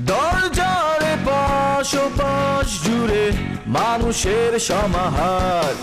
দরজার পাশ ও পাশ জুড়ে মানুষের সমাহার,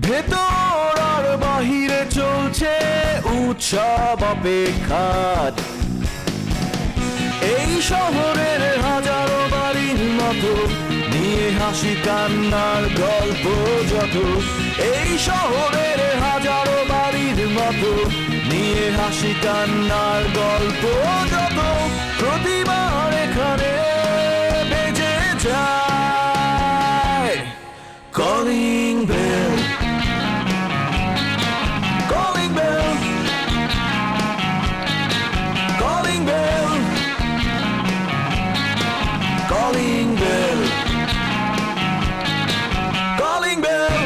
ভেতর আর বাহিরে চলছে উৎসব অপেক্ষার। এই শহরের হাজারো বাড়ির মতো নিয়ে হাসি কান্নার গল্প যত, এই শহরের হাজারো বাড়ির মতো নিয়ে হাসি কান্নার গল্প যত, প্রতিবার এখানে বেজে যায় calling bell, calling bell, calling bell, calling bell, calling bell.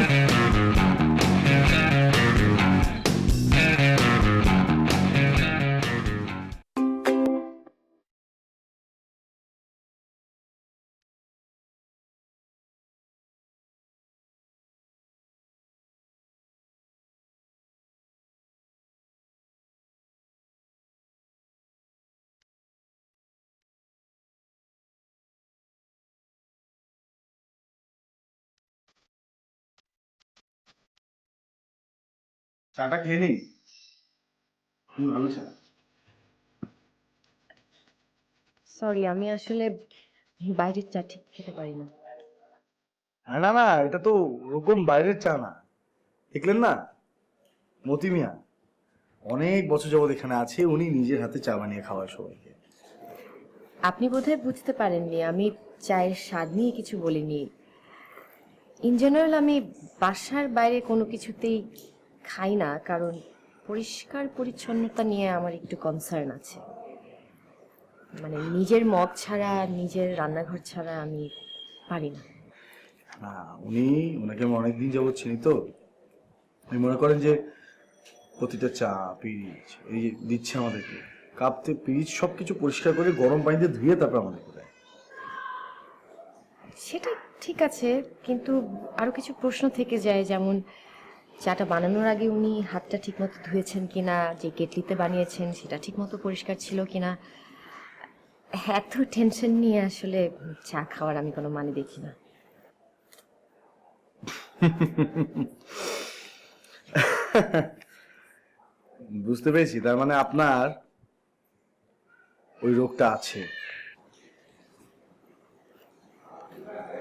চাটা খেয়ে নিই। ভালো চা। সরি, আমি আসলে বাইরের চা ঠিক খেতে পারি না। না না, এটা তো ওরকম বাইরের চা না। দেখলেন না মতি মিয়া অনেক বছর যাবত এখানে আছে, উনি নিজের হাতে চা বানিয়ে খাওয়ায় সবাইকে। আপনি বোধহয় বুঝতে পারেননি, আমি চায়ের স্বাদ নিয়ে কিছু বলিনি। ইন জেনারেল আমি বাসার বাইরে কোনো কিছুতেই খাই না, কারণ পরিষ্কার পরিচ্ছন্নতা নিয়ে আমার একটু কনসার্ন আছে। মানে নিজের মগ ছাড়া, নিজের রান্নাঘর ছাড়া আমি পারি না। না, ওনাকে আমি অনেকদিন যাবত চিনি তো। আমি মনে করেন যে প্রতিটা চা পিরিচ এই যে দিচ্ছে আমাদেরকে, কাপতে পিরিচ সবকিছু পরিষ্কার করে গরম পানিতে ধুয়ে তারপর আমাদের দেয়। সেটা ঠিক আছে, কিন্তু আরো কিছু প্রশ্ন থেকে যায়, যেমন চাটা বানানোর আগে উনি হাতটা ঠিকমতো ধুয়েছেন কিনা, যে কেটলিতে বানিয়েছেন সেটা ঠিকমতো পরিষ্কার ছিল কিনা। এত টেনশন নিয়ে আসলে চা খাওয়ার আমি কোনো মানে দেখি না। বুঝতে পেরেছি, তার মানে আপনার ওই রোগটা আছে।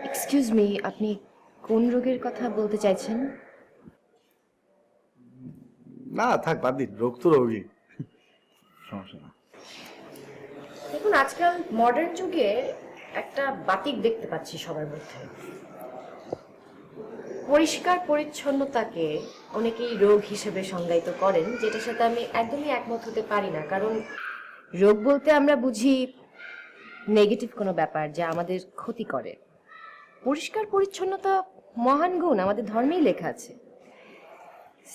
এক্সকিউজ মি, আপনি কোন রোগের কথা বলতে চাইছেন? না থাক, বাদ দিন, রোগ তো রোগী, সমস্যা না। দেখুন, আজকাল মডার্ন যুগে একটা বাতিক দেখতে পাচ্ছি সবার মধ্যে। পরিষ্কার পরিচ্ছন্নতাকে অনেকেই রোগ হিসেবে সংজ্ঞায়িত করেন, যেটার সাথে আমি একদমই একমত হতে পারি না। কারণ রোগ বলতে আমরা বুঝি নেগেটিভ কোনো ব্যাপার যা আমাদের ক্ষতি করে। পরিষ্কার পরিচ্ছন্নতা মহান গুণ, আমাদের ধর্মেই লেখা আছে।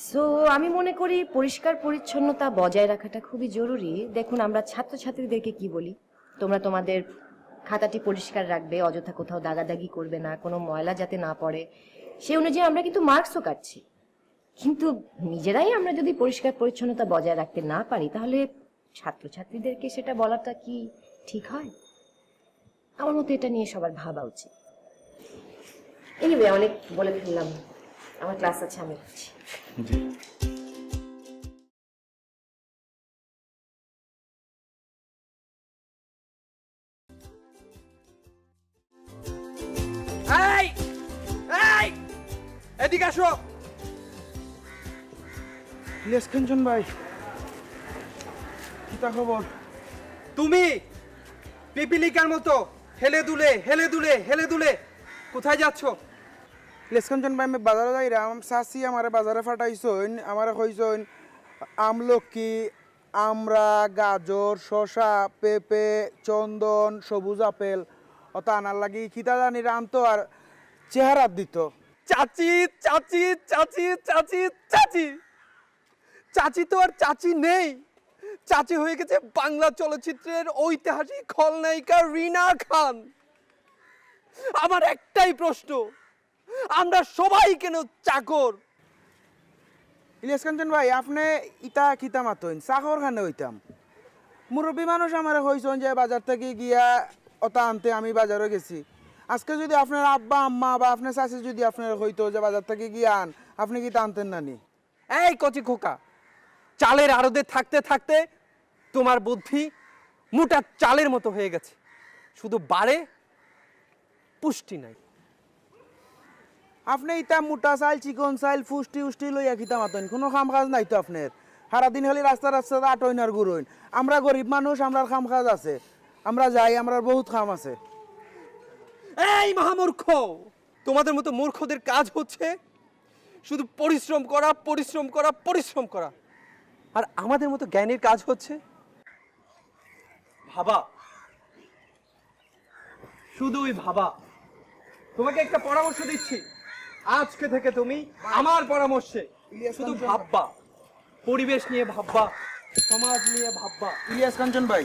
সো আমি মনে করি পরিষ্কার পরিচ্ছন্নতা বজায় রাখাটা খুবই জরুরি। দেখুন, আমরা ছাত্রছাত্রীদেরকে কি বলি, তোমরা তোমাদের খাতাটি পরিষ্কার রাখবে, অযথা কোথাও দাগাদাগি করবে না, কোনো ময়লা যাতে না পড়ে, সেই অনুযায়ী আমরা কিন্তু মার্কসও কাটছি। কিন্তু নিজেরাই আমরা যদি পরিষ্কার পরিচ্ছন্নতা বজায় রাখতে না পারি, তাহলে ছাত্রছাত্রীদেরকে সেটা বলাটা কি ঠিক হয়? আমার মতে এটা নিয়ে সবার ভাবা উচিত। এনিওয়ে, অনেক বলে ফেললাম, আমার ক্লাস আছে, আমি যাচ্ছি। জি। এই এই এদিকে আসো। লেসকাঞ্চন ভাই, কি তা খবর? তুমি পিপিলিকার মতো হেলে দুলে হেলে দুলে হেলে দুলে কোথায় যাচ্ছ? লেসকাঞ্চন ভাই, আমি বাজারে যাই রাম, চাচি আমারে বাজারে ফাটাইছইন, আমারে কইছইন আমলকি, আমরা, গাজর, শসা, পেঁপে, চন্দন, সবুজ আপেল অতা আনার লাগি খিতা জানি রানতো আর চেহারা দিত। চাচি চাচি চাচি চাচি চাচি চাচি তো আর চাচি নেই। চাচি হয়ে গেছে বাংলা চলচ্চিত্রের ঐতিহাসিক খলনায়িকা রিনা খান। আমার একটাই প্রশ্ন, আমরা সবাই কেন চাকর? ইলিয়াস কাঞ্চন ভাই, আপনি ইটা খিতা মাতইন চাকর খানে হইতাম। মুরব্বী মানুষ আমার হইছেন যে বাজার থেকে গিয়া ওটা আনতে আমি বাজারে গেছি। আজকে যদি আপনার আব্বা আম্মা বা আপনার চাচি যদি আপনার হইতো যে বাজার থেকে গিয়ে আন, আপনি কি তা আনতেন নানি? এই কচি খোকা, চালের আড়তে থাকতে থাকতে তোমার বুদ্ধি মোটা চালের মতো হয়ে গেছে, শুধু বাড়ে পুষ্টি নাই। আপনি ইটা মোটা চাইল চিকন চাইল ফুষ্টি উষ্টি লইয়া খিতা মাতইন, কোনো কাম কাজ নাই তো আপনার। সারাদিন খালি রাস্তা রাস্তাতে আটইন আর ঘুরইন। আমরা গরিব মানুষ, আমরার কাম কাজ আছে, আমরা যাই, আমরার বহুত কাম আছে। এই মহামূর্খ, তোমাদের মতো মূর্খদের কাজ হচ্ছে শুধু পরিশ্রম করা, পরিশ্রম করা, পরিশ্রম করা। আর আমাদের মতো জ্ঞানীর কাজ হচ্ছে ভাবা, শুধুই ভাবা। তোমাকে একটা পরামর্শ দিচ্ছি, আজকে থেকে তুমি আমার পরামর্শে শুধু ভাববা, পরিবেশ নিয়ে ভাববা, সমাজ নিয়ে ভাববা। ইলিয়াস কাঞ্চন ভাই,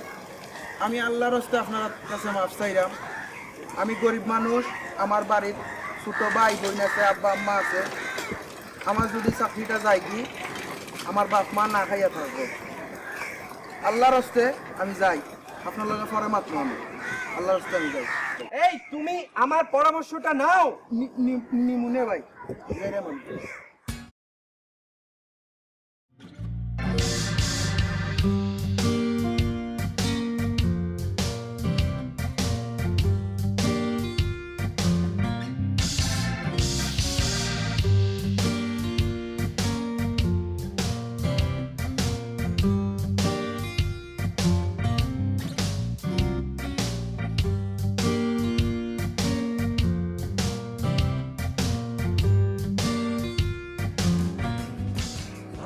আমি আল্লাহর হস্তে আপনার কাছে মাফ চাইলাম। আমি গরিব মানুষ, আমার বাড়ির ছোট ভাই বোন আছে, আব্বা আম্মা আছে। আমার যদি চাকরিটা যায় কি, আমার বাপ মা না খাইয়া থাকবো। আল্লাহর হস্তে আমি যাই, আপনার লগে পরে মাত্র আমি আল্লাহর হস্তে আমি যাই। এই তুমি আমার পরামর্শটা নাও। নিমুনে ভাই, যাইরে মন।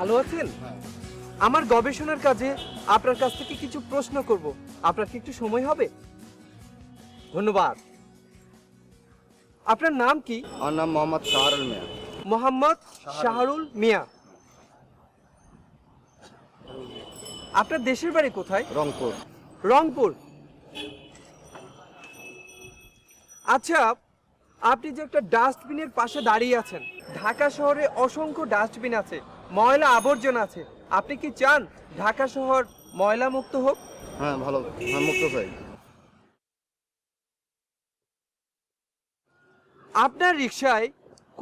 ভালো আছেন? আমার গবেষণার কাজে আপনার কাছ থেকে কিছু প্রশ্ন করব, আপনার কি একটু সময় হবে? ধন্যবাদ। আপনার নাম কি? আমার নাম মোহাম্মদ শাহরুল মিয়া। মোহাম্মদ শাহরুল মিয়া। আপনার দেশের বাড়ি কোথায়? রংপুর। রংপুর। আচ্ছা, আপনি যে একটা ডাস্টবিনের পাশে দাঁড়িয়ে আছেন, ঢাকা শহরে অসংখ্য ডাস্টবিন আছে, ময়লা আবর্জনা আছে, আপনি কি চান ঢাকা শহর ময়লা মুক্ত হোক? হ্যাঁ, ভালো, হ্যাঁ, মুক্ত চাই। আপনার রিকশায়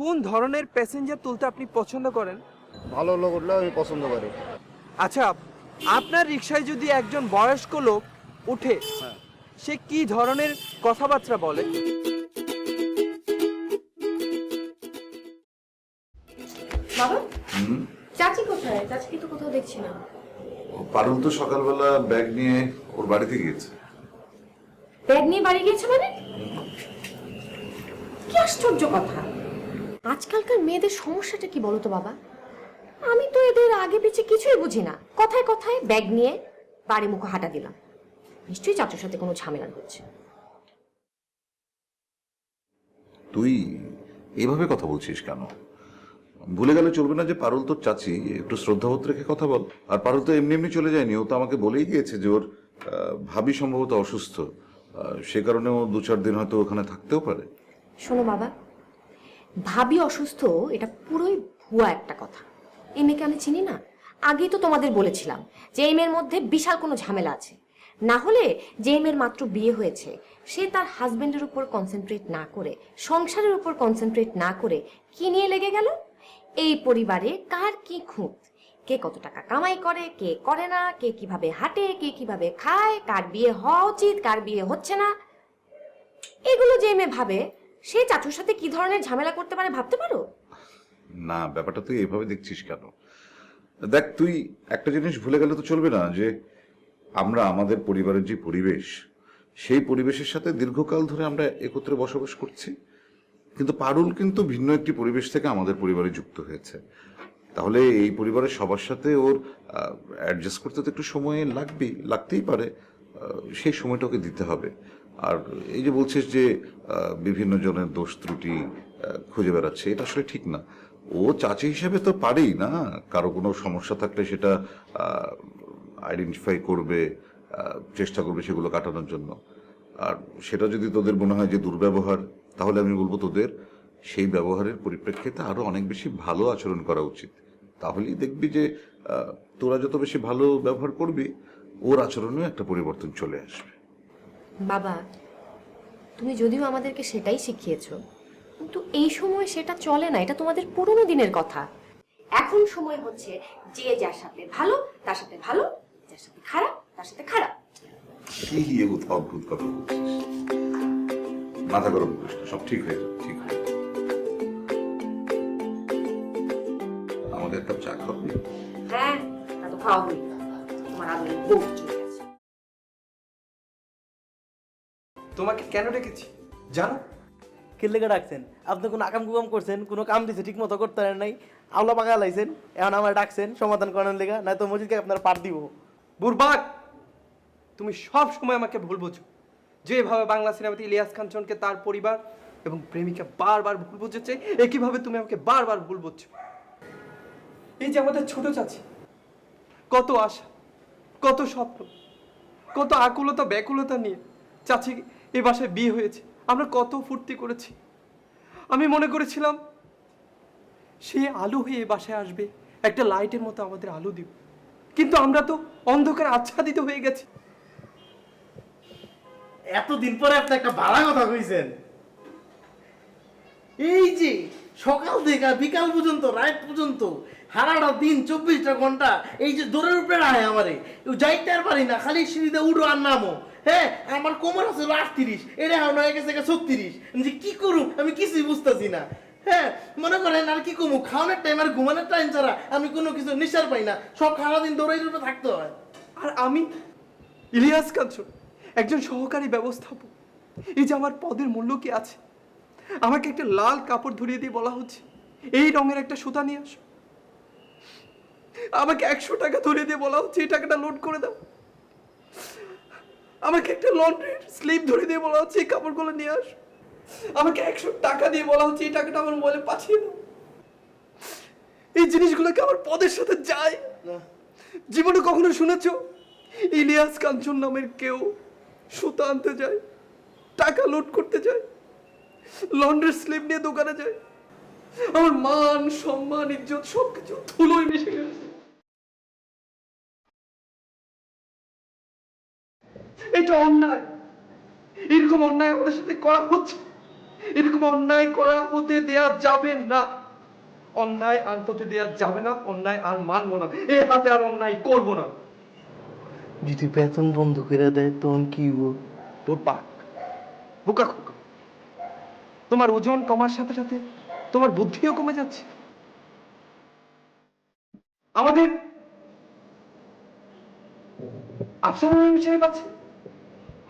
কোন ধরনের প্যাসেঞ্জার তুলতে আপনি পছন্দ করেন? ভালো লোক উঠলে আমি পছন্দ করি। আচ্ছা, আপনার রিকশায় যদি একজন বয়স্ক লোক উঠে, সে কি ধরনের কথাবার্তা বলে? বাবা, চাচি কোথায়? চাচিকে তো কোথাও দেখছি না। পারুল তো সকালবেলা ব্যাগ নিয়ে ওর বাড়িতে গিয়েছে। ব্যাগ নিয়ে বাড়ি গিয়েছে মানে? কি আশ্চর্য কথা! আজকালকার মেয়েদের সমস্যাটা কি বলো তো বাবা? আমি তো এদের আগে পিছে কিছুই বুঝি না, কথায় কথায় ব্যাগ নিয়ে বাড়ি মুখো হাঁটা দিলাম। নিশ্চয়ই চাচুর সাথে কোনো ঝামেলা হচ্ছে। তুই এভাবে কথা বলছিস কেন? ভুলে গেলে চলবে না যে পারুল তোর চাচি, একটু শ্রদ্ধাবোধ রেখে কথা বল। আর পারুল তো এমনি এমনি চলে যায়নি, ও তো আমাকে বলেই গিয়েছে যে ওর ভাবি সম্ভবত অসুস্থ, সে কারণে ও 2-4 দিন হয়তো ওখানে থাকতেও পারে। শোনো বাবা, ভাবি অসুস্থ এটা পুরোই ভুয়া একটা কথা। এই মেয়েকে আমি চিনি না। আগেই তো তোমাদের বলেছিলাম যে এই মেয়ের মধ্যে বিশাল কোনো ঝামেলা আছে। না হলে যে মেয়ের মাত্র বিয়ে হয়েছে, সে তার হাজবেন্ডের উপর কনসেন্ট্রেট না করে, সংসারের উপর কনসেন্ট্রেট না করে কি নিয়ে লেগে গেল? এই পরিবারে কার কি খুঁত, কে কত টাকা কামাই করে, কে করে না, কে কিভাবে হাঁটে, কে কিভাবে খায়, কার বিয়ে হওয়া উচিত, কার বিয়ে হচ্ছে না, এগুলো যে মেয়ে ভাবে, সে চাচুর সাথে কি ধরনের ঝামেলা করতে পারে ভাবতে পারো? না, ব্যাপারটা তুই এভাবে দেখছিস কেন? দেখ, তুই একটা জিনিস ভুলে গেলে তো চলবে না যে আমরা আমাদের পরিবারের যে পরিবেশ, সেই পরিবেশের সাথে দীর্ঘকাল ধরে আমরা একত্রে বসবাস করছি। কিন্তু পারুল কিন্তু ভিন্ন একটি পরিবেশ থেকে আমাদের পরিবারে যুক্ত হয়েছে। তাহলে এই পরিবারের সবার সাথে ওর অ্যাডজাস্ট করতে তো একটু সময় লাগতেই পারে। সেই সময়টা ওকে দিতে হবে। আর এই যে বলছিস যে বিভিন্ন জনের দোষ ত্রুটি খুঁজে বেড়াচ্ছে, এটা আসলে ঠিক না। ও চাচি হিসেবে তো পারেই না, কারো কোনো সমস্যা থাকলে সেটা আইডেন্টিফাই করবে, চেষ্টা করবে সেগুলো কাটানোর জন্য। আর সেটা যদি তোদের মনে হয় যে দুর্ব্যবহার, তাহলে আমি বলবো তোদের সেই ব্যবহারের পরিপ্রেক্ষিতে আরো অনেক বেশি ভালো আচরণ করা উচিত। তাহলেই দেখবি যে তোরা যত বেশি ভালো ব্যবহার করবি, ওর আচরণেও একটা পরিবর্তন চলে আসবে। বাবা, তুমি যদিও আমাদেরকে সেটাই শিখিয়েছো, কিন্তু এই সময় সেটা চলে না। এটা তোমাদের পুরোনো দিনের কথা। এখন সময় হচ্ছে যে যার সাথে ভালো তার সাথে ভালো, যার সাথে খারাপ তার সাথে খারাপ। কি অদ্ভুত কথা বলছিস, মাথা গরম করিস না, সব ঠিক হয়ে যাবে, ঠিক হয়ে যাবে। আমাদের একটা চা খাবি? হ্যাঁ, তা তো খাওয়া হই। তোমার আদরের বউ চলে গেছে। তোমাকে কেন ডেকেছি জানো? কেলেকে ডাকছেন? আপনি কোনো আকাম কুকাম করছেন, কোনো কাম দিছে ঠিক মতো করতে পারেন নাই, আওলা পাকা লাইছেন, এখন আমার ডাকছেন সমাধান করার লেগা, না তো মসজিদকে আপনার পাঠ দিব। বুরবাক, তুমি সব সময় আমাকে ভুল বোঝো। যেভাবে বাংলা সিনেমাতে ইলিয়াস কাঞ্চনকে তার পরিবার এবং প্রেমিকা বারবার ভুল বুঝেছে, একইভাবে তুমি আমাকে বারবার ভুল বুঝছো। এই যে আমাদের ছোট চাচি, কত আশা, কত স্বপ্ন, কত আকুলতা ব্যাকুলতা নিয়ে চাচি এ বাসায় বিয়ে হয়েছে। আমরা কত ফুর্তি করেছি। আমি মনে করেছিলাম সে আলো হয়ে এ বাসায় আসবে, একটা লাইটের মতো আমাদের আলো দিবে, কিন্তু আমরা তো অন্ধকার আচ্ছাদিত হয়ে গেছি। এতদিন পরে আপনি একটা ভালো কথা কইছেন। এই যে সকাল থেকে বিকাল পর্যন্ত, রাত পর্যন্ত, সারাটা দিন 24টা ঘন্টা এই যে দৌড়ের উপরে রায় আমারে, যাইতে আর পারি না, খালি সিঁড়িতে উঠো আর নামো। হ্যাঁ, আমার কোমর আছে 38, এটা এখন হয়ে গেছে 36। যে কি করুম আমি কিছুই বুঝতেছি না। হ্যাঁ, মনে করেন আর কি কমু, খাওয়ানোর টাইম আর ঘুমানোর টাইম ছাড়া আমি কোনো কিছু নিঃশ্বাস পাই না, সব সারাদিন দৌড়ের উপরে থাকতে হয়। আর আমি ইলিয়াস কাঞ্চন, একজন সহকারী ব্যবস্থাপক। এই যে আমার পদের মূল্য কি আছে? আমাকে একটা লাল কাপড় ধরিয়ে দিয়ে বলা হচ্ছে এই রঙের একটা সুতা নিয়ে আসো। আমাকে 100 টাকা ধরিয়ে দিয়ে বলা হচ্ছে এই টাকাটা লোড করে দাও। আমাকে একটা লন্ড্রির স্লিপ ধরিয়ে দিয়ে বলা হচ্ছে এই কাপড়গুলো নিয়ে আসো। আমাকে 100 টাকা দিয়ে বলা হচ্ছে এই টাকাটা আমার মোবাইলে পাঠিয়ে দাও। এই জিনিসগুলোকে আমার পদের সাথে যায়। জীবনে কখনো শুনেছো ইলিয়াস কাঞ্চন নামের কেউ সুতা আনতে যায়, টাকা লোড করতে যায়, লন্ড্রির স্লিপ নিয়ে দোকানে যায়? আমার মান সম্মান ইজ্জত সবকিছু ধুলোয় মিশে গেছে। এটা অন্যায়। এরকম অন্যায় আমাদের সাথে করা হচ্ছে। এরকম অন্যায় করা হতে দেয়া যাবে না। অন্যায় আর হতে দেয়া যাবে না। অন্যায় আর মানবো না। এর হাতে আর অন্যায় করবো না। যদি বেতন বন্ধ করে দেয় তখন কি হইব? তোর পাক বোকা খোকা, তোমার ওজন কমার সাথে সাথে তোমার বুদ্ধিও কমে যাচ্ছে। আমাদের আফসার সাহেব আছে,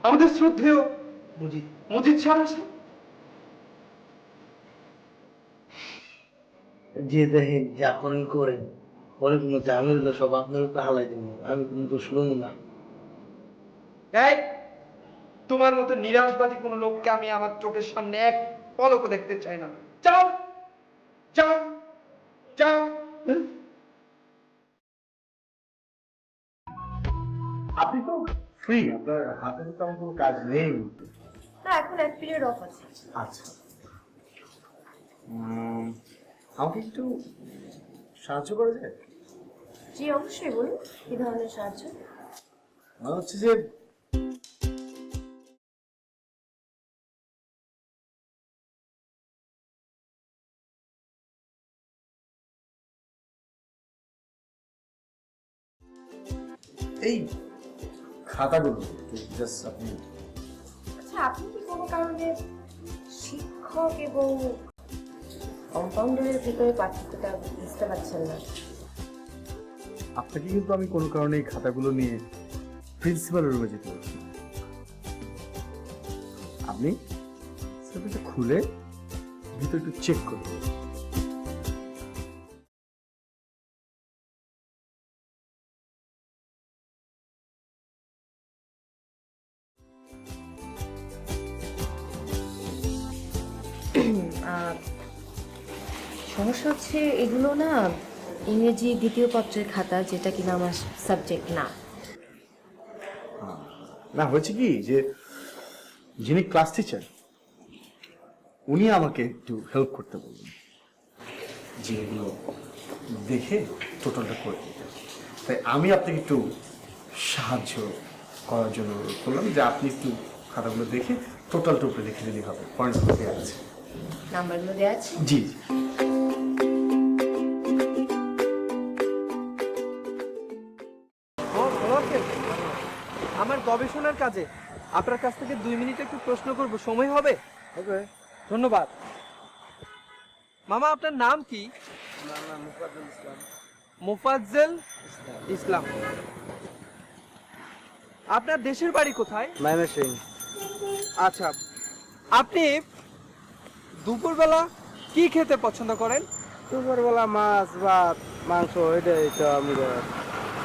আমাদের শ্রদ্ধেয় মজিদ স্যার আছে। যে দেখেন যা করেন করেন, পরে কোনো ঝামেলা সব আপনার উপরে হালাই দিব, আমি কোনো দোষ লুম না। এই, তোমার মতো নিরাশবাদী কোন লোককে আমি আমার চোখের সামনে এক পলকও দেখতে চাই না। যাও যাও যাও। আপনি তো ফ্রি, আপনার হাতে তো তেমন কোনো কাজ নেই। না, এখন এক পিরিয়ড অফ আছে। আচ্ছা, আমাকে একটু সাহায্য করা যায়? জি অবশ্যই, বলুন কি ধরনের সাহায্য। মনে হচ্ছে যে এই খাতাগুলো জাস্ট আপনি আচ্ছা, আপনি কি কোনো কারণে শিক্ষক এবং কম্পাউন্ডারের ভিতরে পার্থক্যটা বুঝতে পারছেন না? আপনাকে কিন্তু আমি কোনো কারণে এই খাতাগুলো নিয়ে প্রিন্সিপালের রুমে যেতে বলছি। আপনি সেটা খুলে ভিতরে একটু চেক করুন। সমস্যা হচ্ছে এগুলো না ইংরেজি দ্বিতীয় পত্রের খাতা, যেটা কিনা আমার সাবজেক্ট না। না, হয়েছে কি যে যিনি ক্লাস টিচার উনি আমাকে একটু হেল্প করতে বললেন, যে এগুলো দেখে টোটালটা করে দিতে। তাই আমি আপনাকে একটু সাহায্য করার জন্য অনুরোধ করলাম যে আপনি একটু খাতাগুলো দেখে টোটালটা উপরে লিখে দিলেই হবে। পয়েন্টস দেওয়া আছে। নাম্বারগুলো দেওয়া আছে? জি। ভালো আছেন? আমার গবেষণার কাজে আপনার কাছ থেকে 2 মিনিট একটু প্রশ্ন করব, সময় হবে? ওকে। ধন্যবাদ। মামা আপনার নাম কি? মুফাজ্জল ইসলাম। আপনার দেশের বাড়ি কোথায়? ময়মনসিংহ। আচ্ছা, আপনি দুপুরবেলা কি খেতে পছন্দ করেন? দুপুরবেলা মাছ ভাত মাংস এটাই তো আমি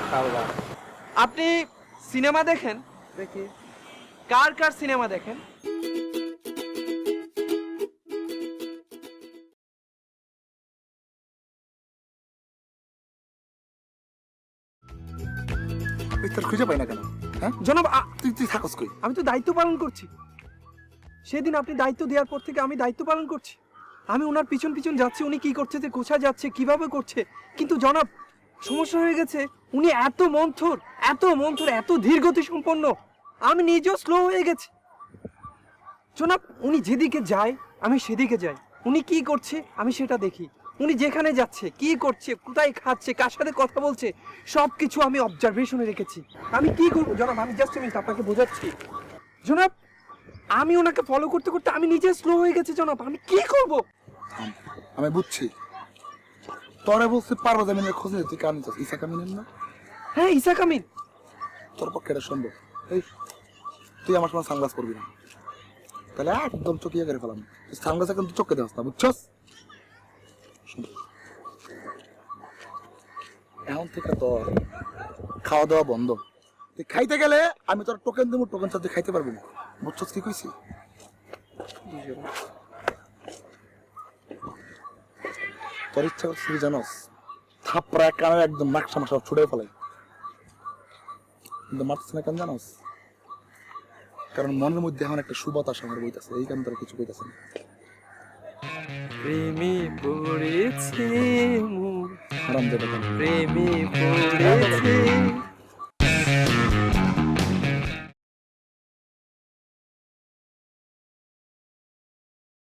খাওয়া। আপনি সিনেমা দেখেন? দেখি। কার কার সিনেমা দেখেন? তোর খুঁজে পাই না কেন? হ্যাঁ জনাব, তুই থাকস কই? আমি তো দায়িত্ব পালন করছি। সেদিন আপনি দায়িত্ব দেওয়ার পর থেকে আমি দায়িত্ব পালন করছি। আমি ওনার পিছন পিছন যাচ্ছি, উনি কি করছে, যে কোথায় যাচ্ছে, কিভাবে করছে। কিন্তু জনাব, সমস্যা হয়ে গেছে, উনি এত মন্থর, এত ধীরগতি সম্পন্ন, আমি নিজেও স্লো হয়ে গেছি। জনাব, উনি যেদিকে যায় আমি সেদিকে যাই, উনি কি করছে আমি সেটা দেখি, উনি যেখানে যাচ্ছে, কি করছে, কোথায় খাচ্ছে, কার সাথে কথা বলছে, সবকিছু আমি অবজারভেশনে রেখেছি। আমি কি করবো জনাব, আমি জাস্ট মিনিট আপনাকে বোঝাচ্ছি। জনাব, আমি ওনাকে ফলো করতে করতে আমি নিজে স্লো হয়ে গেছি জনাব, আমি কি করব? আমি বুঝছি। তোরে বলছি পারবা জামিনের খোঁজ নিতে, তুই কান নিতে ইসা কামিনের না? হ্যাঁ, ইসা কামিন। তোর পক্ষে এটা সম্ভব? এই তুই আমার সময় সানগ্লাস পরবি না, তাহলে একদম চকিয়ে করে ফেলাম। সানগ্লাস এখন তুই চোখে দেওয়াস না, বুঝছস? এখন থেকে তোর খাওয়া দাওয়া বন্ধ। তুই খাইতে গেলে আমি তোর টোকেন দেবো, টোকেন ছাড়া তুই খাইতে পারবি না, বুঝছস কি কইছি? তোর ইচ্ছা করছিস কি জানোস? থাপড়া কানে একদম নাকশা মাসা ছুড়ে ফেলে, কিন্তু মারছিস না কেন জানোস? কারণ মনের মধ্যে এখন একটা সুবাতাস আমার বইতেছে, এই কারণে তোরা কিছু কইতেছে না। প্রেমে পড়েছে হারাম দেবে প্রেমে পড়েছে